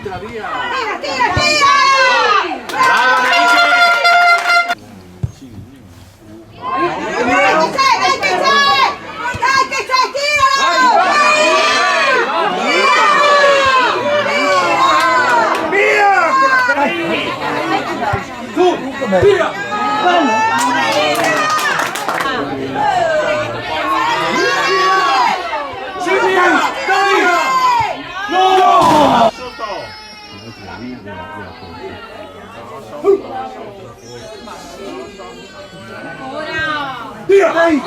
Tira via! Tira, tira! Brava Nike! Dai che c'è, tiralo! Tu! Via! Via, dai!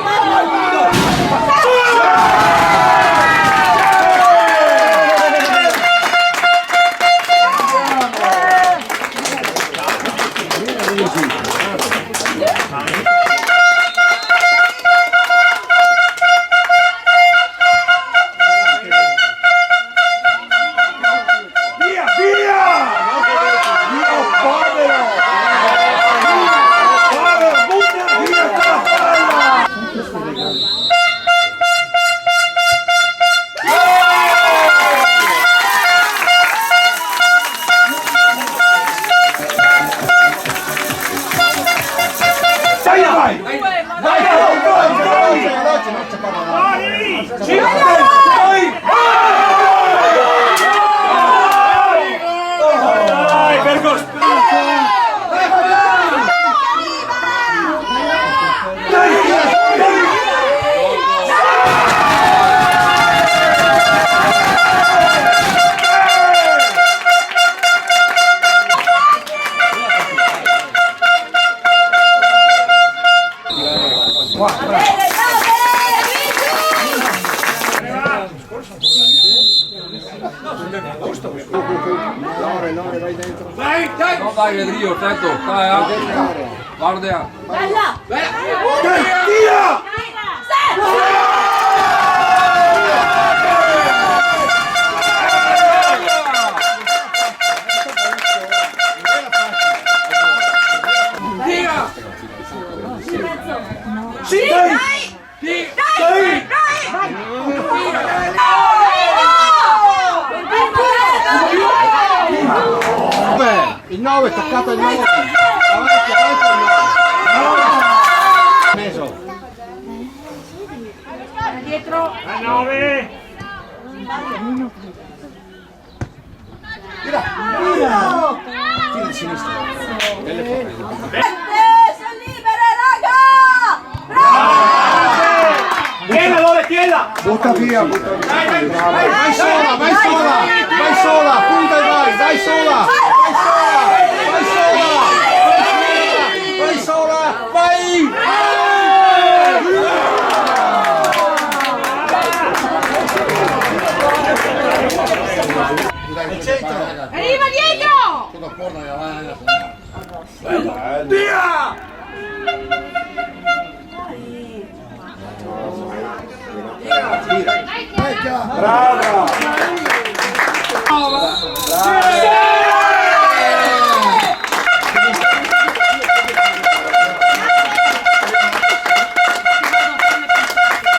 Lore, vai dentro. Dai, dai! No dai, Vedrio, attento, dai, guarda. Bella! Tira! Tira! Sì, dai! Dai! Il 9 è attaccato al 9. Avanti al 9. Meso. Dietro! Al 9. Tira! Tira di sinistra. Sono libere, raga! Tienila, Lore, tienila! Butta via, butta via. Vai sola, vai sola! Vai sola, punta e vai, vai sola! Vai sola! Vai sola! Vai! Al centro! Arriva dietro! Via! Brava!